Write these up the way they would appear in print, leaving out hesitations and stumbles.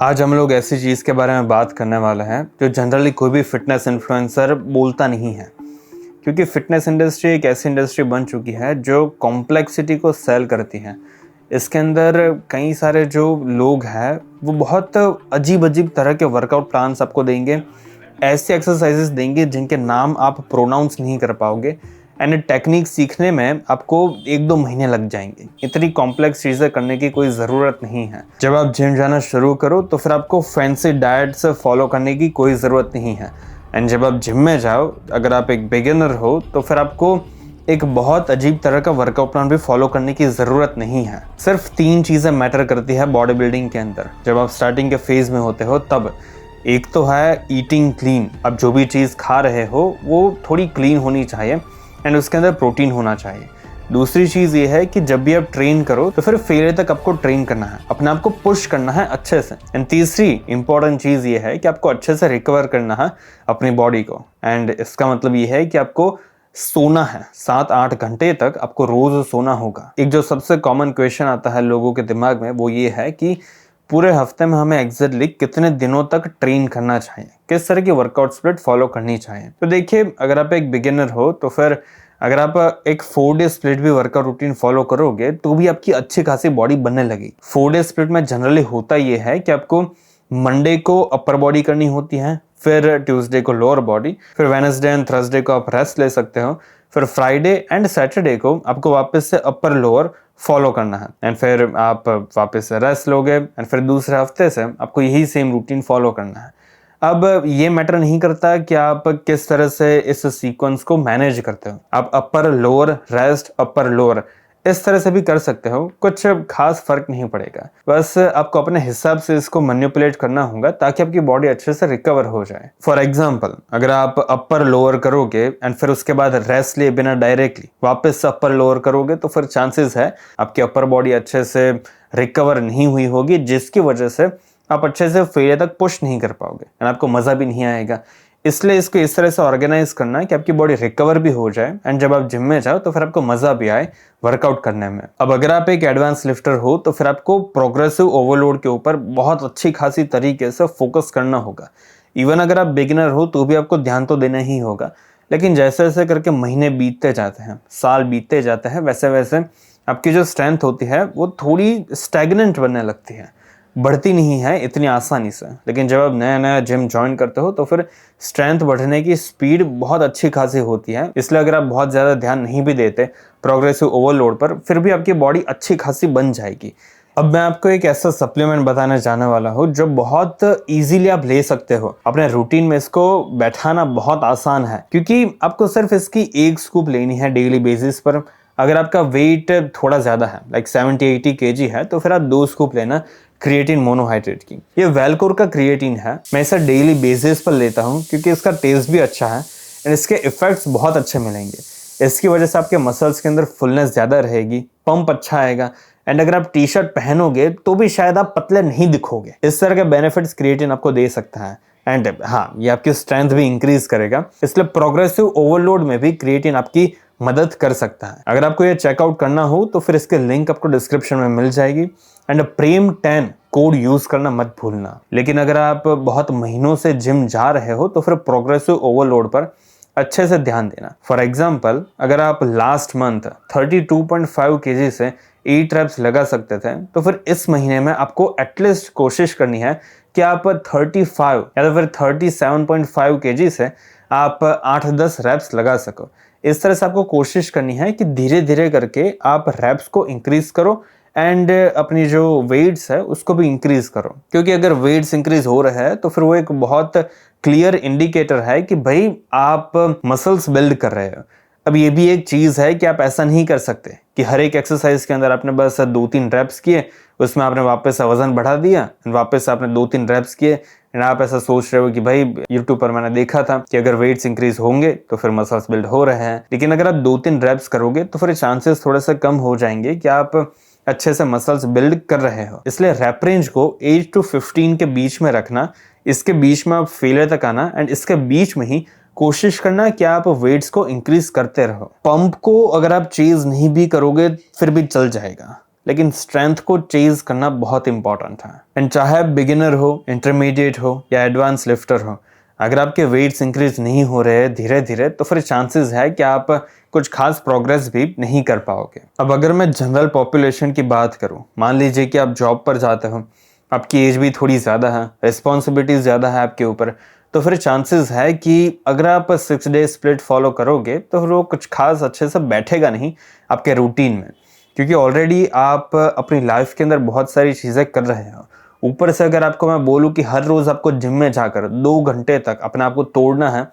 आज हम लोग ऐसी चीज़ के बारे में बात करने वाले हैं जो जनरली कोई भी फिटनेस इन्फ्लुएंसर बोलता नहीं है, क्योंकि फिटनेस इंडस्ट्री एक ऐसी इंडस्ट्री बन चुकी है जो कॉम्प्लेक्सिटी को सेल करती है। इसके अंदर कई सारे जो लोग हैं वो बहुत अजीब अजीब तरह के वर्कआउट प्लान्स आपको देंगे, ऐसे एक्सरसाइजेस देंगे जिनके नाम आप प्रोनाउंस नहीं कर पाओगे एंड टेक्निक सीखने में आपको 1-2 महीने लग जाएंगे। इतनी कॉम्प्लेक्स चीज़ें करने की कोई ज़रूरत नहीं है। जब आप जिम जाना शुरू करो तो फिर आपको फैंसी डाइट्स फॉलो करने की कोई ज़रूरत नहीं है। एंड जब आप जिम में जाओ, अगर आप एक बिगिनर हो तो फिर आपको एक बहुत अजीब तरह का वर्कआउट प्लान भी फॉलो करने की ज़रूरत नहीं है। सिर्फ 3 चीज़ें मैटर करती है बॉडी बिल्डिंग के अंदर जब आप स्टार्टिंग के फेज़ में होते हो तब। एक तो है ईटिंग क्लीन। आप जो भी चीज़ खा रहे हो वो थोड़ी क्लीन होनी चाहिए एंड उसके अंदर प्रोटीन होना चाहिए। दूसरी चीज़ ये है कि जब भी आप ट्रेन करो तो फिर फेलियर तक आपको ट्रेन करना है, अपने आप को पुश करना है अच्छे से। एंड तीसरी इंपॉर्टेंट चीज़ ये है कि आपको अच्छे से रिकवर करना है अपनी बॉडी को। एंड इसका मतलब ये है कि आपको सोना है, 7-8 घंटे तक आपको रोज़ सोना होगा। एक जो सबसे कॉमन क्वेश्चन आता है लोगों के दिमाग में वो ये है कि पूरे हफ्ते में हमें एग्जैक्टली कितने दिनों तक ट्रेन करना चाहिए, किस तरह की वर्कआउट स्प्लिट फॉलो करनी चाहिए। तो देखिए, अगर आप एक बिगिनर हो तो फिर अगर आप एक 4 डे स्प्लिट भी वर्कआउट रूटीन फॉलो करोगे तो भी आपकी अच्छी खासी बॉडी बनने लगेगी। 4 डे स्प्लिट में जनरली होता ये है कि आपको मंडे को अपर बॉडी करनी होती है, फिर ट्यूसडे को लोअर बॉडी, फिर वेडनेसडे एंड थर्सडे को आप रेस्ट ले सकते हो, फिर फ्राइडे एंड सैटरडे को आपको वापस से अपर लोअर फॉलो करना है एंड फिर आप वापस से रेस्ट लोगे एंड फिर दूसरे हफ्ते से आपको यही सेम रूटीन फॉलो करना है। अब ये मैटर नहीं करता कि आप किस तरह से इस सीक्वेंस को मैनेज करते हो। आप upper lower rest upper lower इस तरह से भी कर सकते हो, कुछ खास फर्क नहीं पड़ेगा। बस आपको अपने हिसाब से इसको मैनिपुलेट करना होगा ताकि आपकी बॉडी अच्छे से रिकवर हो जाए। फॉर एग्जांपल, अगर आप अपर लोअर करोगे एंड फिर उसके बाद रेस्ट लिए बिना डायरेक्टली वापस अपर लोअर करोगे तो फिर चांसेस है आपकी अपर बॉडी अच्छे से रिकवर नहीं हुई होगी, जिसकी वजह से आप अच्छे से फेलियर तक पुश नहीं कर पाओगे एंड आपको मजा भी नहीं आएगा। इसलिए इसको इस तरह से ऑर्गेनाइज करना है कि आपकी बॉडी रिकवर भी हो जाए एंड जब आप जिम में जाओ तो फिर आपको मजा भी आए वर्कआउट करने में। अब अगर आप एक एडवांस लिफ्टर हो तो फिर आपको प्रोग्रेसिव ओवरलोड के ऊपर बहुत अच्छी खासी तरीके से फोकस करना होगा। इवन अगर आप बिगिनर हो तो भी आपको ध्यान तो देना ही होगा, लेकिन जैसे जैसे करके महीने बीतते जाते हैं, साल बीतते जाते हैं, वैसे वैसे आपकी जो स्ट्रेंथ होती है वो थोड़ी स्टैग्नेंट बनने लगती है, बढ़ती नहीं है इतनी आसानी से। लेकिन जब आप नया नया जिम ज्वाइन करते हो तो फिर स्ट्रेंथ बढ़ने की स्पीड बहुत अच्छी खासी होती है। इसलिए अगर आप बहुत ज़्यादा ध्यान नहीं भी देते प्रोग्रेसिव ओवरलोड पर, फिर भी आपकी बॉडी अच्छी खासी बन जाएगी। अब मैं आपको एक ऐसा सप्लीमेंट बताने जाने वाला हूँ जो बहुत इजीली आप ले सकते हो अपने रूटीन में। इसको बैठाना बहुत आसान है क्योंकि आपको सिर्फ इसकी एक स्कूप लेनी है डेली बेसिस पर। अगर आपका वेट थोड़ा ज़्यादा है, लाइक 70-80 kg है, तो फिर आप 2 स्कूप लेना क्रिएटिन मोनोहाइड्रेट की। ये वेलकोर का क्रिएटिन है। मैं इसे डेली बेसिस पर लेता हूँ क्योंकि इसका टेस्ट भी अच्छा है एंड इसके इफेक्ट्स बहुत अच्छे मिलेंगे। इसकी वजह से आपके मसल्स के अंदर फुलनेस ज़्यादा रहेगी, पंप अच्छा आएगा एंड अगर आप टी शर्ट पहनोगे तो भी शायद आप पतले नहीं दिखोगे। इस तरह के बेनिफिट्स क्रिएटिन आपको दे सकता है एंड हाँ, ये आपकी स्ट्रेंथ भी इंक्रीज करेगा। इसलिए प्रोग्रेसिव ओवरलोड में भी क्रिएटिन आपकी मदद कर सकता है। अगर आपको ये चेकआउट करना हो तो फिर इसके लिंक आपको डिस्क्रिप्शन में मिल जाएगी एंड प्रेम 10 कोड यूज करना मत भूलना। लेकिन अगर आप बहुत महीनों से जिम जा रहे हो तो फिर प्रोग्रेसिव ओवरलोड पर अच्छे से ध्यान देना। फॉर एग्जाम्पल, अगर आप लास्ट मंथ 32.5 kg से 8 reps लगा सकते थे तो फिर इस महीने में आपको एटलीस्ट कोशिश करनी है कि आप 35 या तो फिर 37.5 kg से आप 8-10 reps लगा सको। इस तरह से आपको कोशिश करनी है कि धीरे धीरे करके आप reps को इंक्रीज करो एंड अपनी जो वेट्स है उसको भी इंक्रीज करो, क्योंकि अगर वेट्स इंक्रीज हो रहा है तो फिर वो एक बहुत क्लियर इंडिकेटर है कि भाई आप मसल्स बिल्ड कर रहे हो। अब ये भी एक चीज़ है कि आप ऐसा नहीं कर सकते कि हर एक एक्सरसाइज के अंदर आपने बस 2-3 रेप्स किए, उसमें आपने वापस वजन बढ़ा दिया, वापस आपने 2-3 रेप्स किए एंड आप ऐसा सोच रहे हो कि भाई यूट्यूब पर मैंने देखा था कि अगर वेट्स इंक्रीज होंगे तो फिर मसल्स बिल्ड हो रहे हैं। लेकिन अगर आप 2-3 रेप्स करोगे तो फिर चांसेस थोड़ा सा कम हो जाएंगे कि आप अच्छे से मसल्स बिल्ड कर रहे हो। इसलिए रैप रेंज को 8 to 15 के बीच में रखना, इसके बीच में आप फेलियर तक आना एंड इसके बीच में ही कोशिश करना कि आप वेट्स को इंक्रीज करते रहो। पंप को अगर आप चेज नहीं भी करोगे फिर भी चल जाएगा, लेकिन स्ट्रेंथ को चेज करना बहुत इंपॉर्टेंट है। एंड चाहे बिगिनर हो, इंटरमीडिएट हो या एडवांस लिफ्टर हो, अगर आपके वेट्स इंक्रीज नहीं हो रहे धीरे धीरे तो फिर चांसेस है कि आप कुछ खास प्रोग्रेस भी नहीं कर पाओगे। अब अगर मैं जनरल पॉपुलेशन की बात करूं, मान लीजिए कि आप जॉब पर जाते हो, आपकी एज भी थोड़ी ज़्यादा है, रिस्पॉन्सिबिलिटीज ज़्यादा है आपके ऊपर, तो फिर चांसेस है कि अगर आप 6 डे स्प्लिट फॉलो करोगे तो फिर वो कुछ खास अच्छे से बैठेगा नहीं आपके रूटीन में, क्योंकि ऑलरेडी आप अपनी लाइफ के अंदर बहुत सारी चीज़ें कर रहे हो। ऊपर से अगर आपको मैं बोलूँ कि हर रोज़ आपको जिम में जाकर 2 घंटे तक अपने आप को तोड़ना है,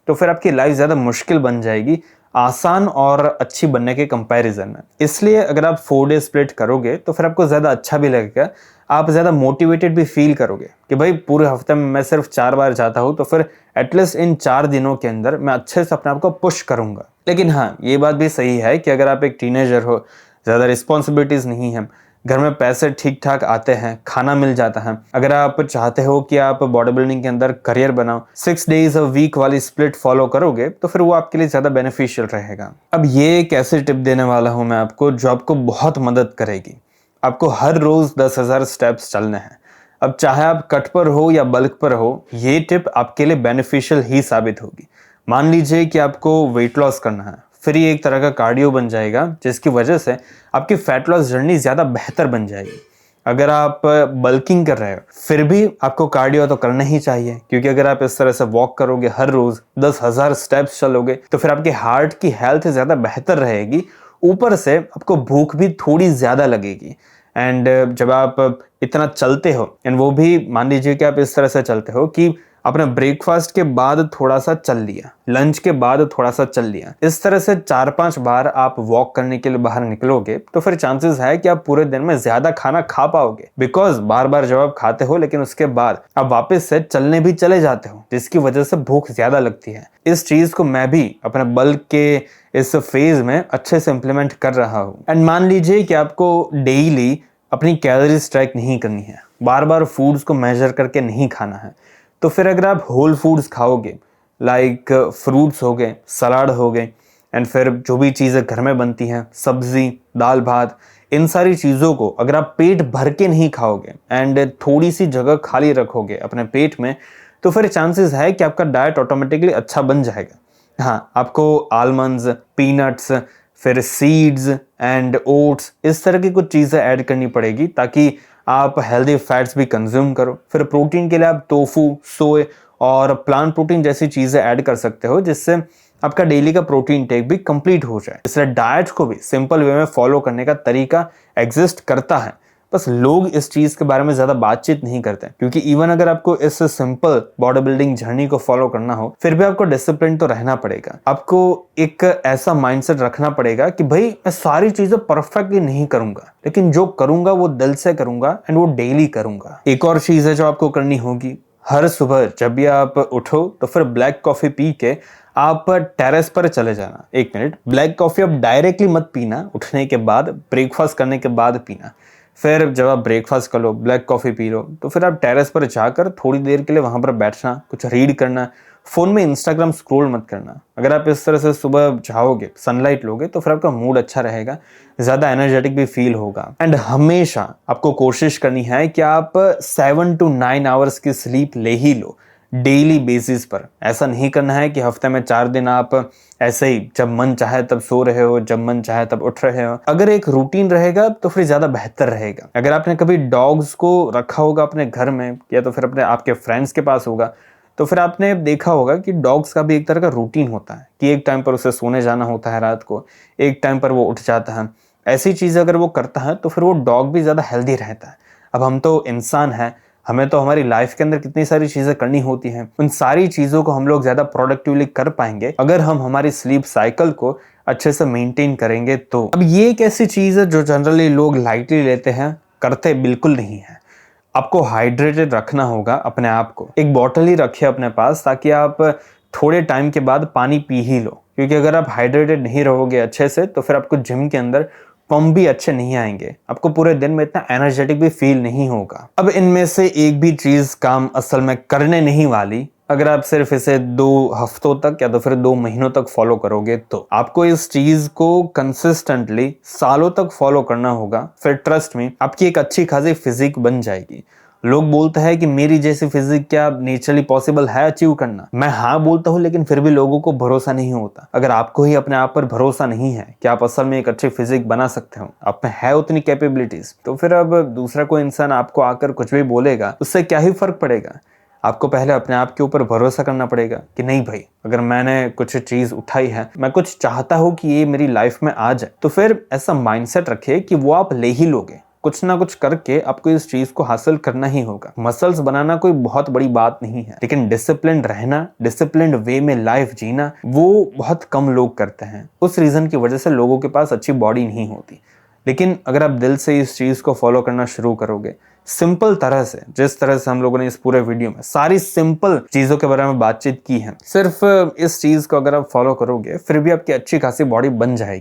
तो फिर आपकी लाइफ ज़्यादा मुश्किल बन जाएगी आसान और अच्छी बनने के कंपैरिजन में। इसलिए अगर आप 4 डे स्प्लिट करोगे तो फिर आपको ज़्यादा अच्छा भी लगेगा, आप ज़्यादा मोटिवेटेड भी फील करोगे कि भाई पूरे हफ्ते में मैं सिर्फ 4 बार जाता हूँ, तो फिर एटलीस्ट इन 4 दिनों के अंदर मैं अच्छे से अपने आप को पुश करूँगा। लेकिन हाँ, ये बात भी सही है कि अगर आप एक टीनेजर हो, ज़्यादा रिस्पॉन्सिबिलिटीज़ नहीं है, घर में पैसे ठीक ठाक आते हैं, खाना मिल जाता है, अगर आप चाहते हो कि आप बॉडी बिल्डिंग के अंदर करियर बनाओ, 6 डेज अ वीक वाली स्प्लिट फॉलो करोगे तो फिर वो आपके लिए ज़्यादा बेनिफिशियल रहेगा। अब ये एक ऐसी टिप देने वाला हूँ मैं आपको जो आपको बहुत मदद करेगी। आपको हर रोज़ 10,000 स्टेप्स चलने हैं। अब चाहे आप कट पर हो या बल्क पर हो, ये टिप आपके लिए बेनिफिशियल ही साबित होगी। मान लीजिए कि आपको वेट लॉस करना है, फिर ये एक तरह का कार्डियो बन जाएगा जिसकी वजह से आपकी फैट लॉस जर्नी ज़्यादा बेहतर बन जाएगी। अगर आप बल्किंग कर रहे हो फिर भी आपको कार्डियो तो करना ही चाहिए, क्योंकि अगर आप इस तरह से वॉक करोगे, हर रोज़ 10,000 स्टेप्स चलोगे, तो फिर आपके हार्ट की हेल्थ ज़्यादा बेहतर रहेगी। ऊपर से आपको भूख भी थोड़ी ज़्यादा लगेगी। एंड जब आप इतना चलते हो, एंड वो भी मान लीजिए कि आप इस तरह से चलते हो कि आपने ब्रेकफास्ट के बाद थोड़ा सा चल लिया, लंच के बाद थोड़ा सा चल लिया, इस तरह से 4-5 बार आप वॉक करने के लिए बाहर निकलोगे, तो फिर चांसेस है कि आप पूरे दिन में ज्यादा खाना खा पाओगे। बिकॉज बार बार जब आप खाते हो लेकिन उसके बाद आप वापस से चलने भी चले जाते हो, जिसकी वजह से भूख ज्यादा लगती है। इस चीज को मैं भी अपने बल्क के इस फेज में अच्छे से इंप्लीमेंट कर रहा हूँ। एंड मान लीजिए कि आपको डेली अपनी कैलोरीज ट्रैक नहीं करनी है, बार बार फूड्स को मेजर करके नहीं खाना है, तो फिर अगर आप होल फूड्स खाओगे, लाइक फ्रूट्स हो गए, सलाद हो गए, एंड फिर जो भी चीज़ें घर में बनती हैं, सब्जी, दाल भात, इन सारी चीज़ों को अगर आप पेट भर के नहीं खाओगे एंड थोड़ी सी जगह खाली रखोगे अपने पेट में, तो फिर चांसेस है कि आपका डाइट ऑटोमेटिकली अच्छा बन जाएगा। हाँ, आपको आलमंड्स, पीनट्स, फिर सीड्स एंड ओट्स, इस तरह की कुछ चीज़ें ऐड करनी पड़ेगी ताकि आप हेल्दी फैट्स भी कंज्यूम करो। फिर प्रोटीन के लिए आप टोफू, सोए और प्लांट प्रोटीन जैसी चीज़ें ऐड कर सकते हो, जिससे आपका डेली का प्रोटीन टेक भी कंप्लीट हो जाए। इसलिए डाइट को भी सिंपल वे में फॉलो करने का तरीका एग्जिस्ट करता है, बस लोग इस चीज़ के बारे में ज़्यादा बातचीत नहीं करते, क्योंकि इवन अगर आपको इस सिंपल बॉडी बिल्डिंग जर्नी को फॉलो करना हो, फिर भी आपको डिसिप्लिन तो रहना पड़ेगा। आपको एक ऐसा माइंडसेट रखना पड़ेगा कि भाई मैं सारी चीज़ें परफेक्टली नहीं करूंगा, लेकिन जो करूंगा वो दिल से करूंगा एंड वो डेली करूंगा। एक और चीज़ है जो आपको करनी होगी, हर सुबह जब भी आप उठो तो फिर ब्लैक कॉफ़ी पी के आप टेरेस पर चले जाना। 1 मिनट, ब्लैक कॉफ़ी आप डायरेक्टली मत पीना, उठने के बाद, ब्रेकफास्ट करने के बाद पीना। फिर जब आप ब्रेकफास्ट कर लो, ब्लैक कॉफ़ी पी लो, तो फिर आप टेरेस पर जाकर थोड़ी देर के लिए वहाँ पर बैठना, कुछ रीड करना, फ़ोन में इंस्टाग्राम स्क्रॉल मत करना। अगर आप इस तरह से सुबह जाओगे, सनलाइट लोगे, तो फिर आपका मूड अच्छा रहेगा, ज़्यादा एनर्जेटिक भी फील होगा। एंड हमेशा आपको कोशिश करनी है कि आप 7 to 9 आवर्स की स्लीप ले ही लो डेली बेसिस पर। ऐसा नहीं करना है कि हफ्ते में 4 दिन आप ऐसे ही जब मन चाहे तब सो रहे हो, जब मन चाहे तब उठ रहे हो। अगर एक रूटीन रहेगा तो फिर ज़्यादा बेहतर रहेगा। अगर आपने कभी डॉग्स को रखा होगा अपने घर में, या तो फिर अपने आपके फ्रेंड्स के पास होगा, तो फिर आपने देखा होगा कि डॉग्स का भी एक तरह का रूटीन होता है कि एक टाइम पर उसे सोने जाना होता है रात को, एक टाइम पर वो उठ जाता है। ऐसी चीज़ अगर वो करता है तो फिर वो डॉग भी ज़्यादा हेल्दी रहता है। अब हम तो इंसान हैं, हमें तो हमारी लाइफ के अंदर कितनी सारी चीज़ें करनी होती हैं, उन सारी चीज़ों को हम लोग ज़्यादा प्रोडक्टिवली कर पाएंगे अगर हम हमारी स्लीप साइकिल को अच्छे से मेंटेन करेंगे तो। अब ये एक ऐसी चीज़ है जो जनरली लोग लाइटली लेते हैं, करते बिल्कुल नहीं है। आपको हाइड्रेटेड रखना होगा अपने आप को। एक बॉटल ही रखिए अपने पास ताकि आप थोड़े टाइम के बाद पानी पी ही लो, क्योंकि अगर आप हाइड्रेटेड नहीं रहोगे अच्छे से तो फिर आपको जिम के अंदर पंप भी अच्छे नहीं आएंगे, आपको पूरे दिन में इतना एनर्जेटिक भी फील नहीं होगा। अब इनमें से एक भी चीज काम असल में करने नहीं वाली अगर आप सिर्फ इसे 2 हफ्तों तक या तो फिर 2 महीनों तक फॉलो करोगे, तो आपको इस चीज को कंसिस्टेंटली सालों तक फॉलो करना होगा। फिर ट्रस्ट में आपकी एक अच्छी खासी फिजिक बन जाएगी। लोग बोलते हैं कि मेरी जैसी फिजिक क्या नेचुरली पॉसिबल है अचीव करना? मैं हाँ बोलता हूँ, लेकिन फिर भी लोगों को भरोसा नहीं होता। अगर आपको ही अपने आप पर भरोसा नहीं है कि आप असल में एक अच्छी फिजिक बना सकते हो, आप में है उतनी कैपेबिलिटीज, तो फिर अब दूसरा कोई इंसान आपको आकर कुछ भी बोलेगा, उससे क्या ही फर्क पड़ेगा? आपको पहले अपने आप के ऊपर भरोसा करना पड़ेगा कि नहीं भाई, अगर मैंने कुछ चीज उठाई है, मैं कुछ चाहता हूँ कि ये मेरी लाइफ में आ जाए, तो फिर ऐसा माइंडसेट रखिए कि वो आप ले ही लोगे। कुछ ना कुछ करके आपको इस चीज को हासिल करना ही होगा। मसल्स बनाना कोई बहुत बड़ी बात नहीं है, लेकिन डिसिप्लिन रहना, डिसिप्लिन्ड वे में लाइफ जीना, वो बहुत कम लोग करते हैं। उस रीजन की वजह से लोगों के पास अच्छी बॉडी नहीं होती। लेकिन अगर आप दिल से इस चीज को फॉलो करना शुरू करोगे, सिंपल तरह से, जिस तरह से हम लोगों ने इस पूरे वीडियो में सारी सिंपल चीजों के बारे में बातचीत की है, सिर्फ इस चीज को अगर आप फॉलो करोगे, फिर भी आपकी अच्छी खासी बॉडी बन जाएगी।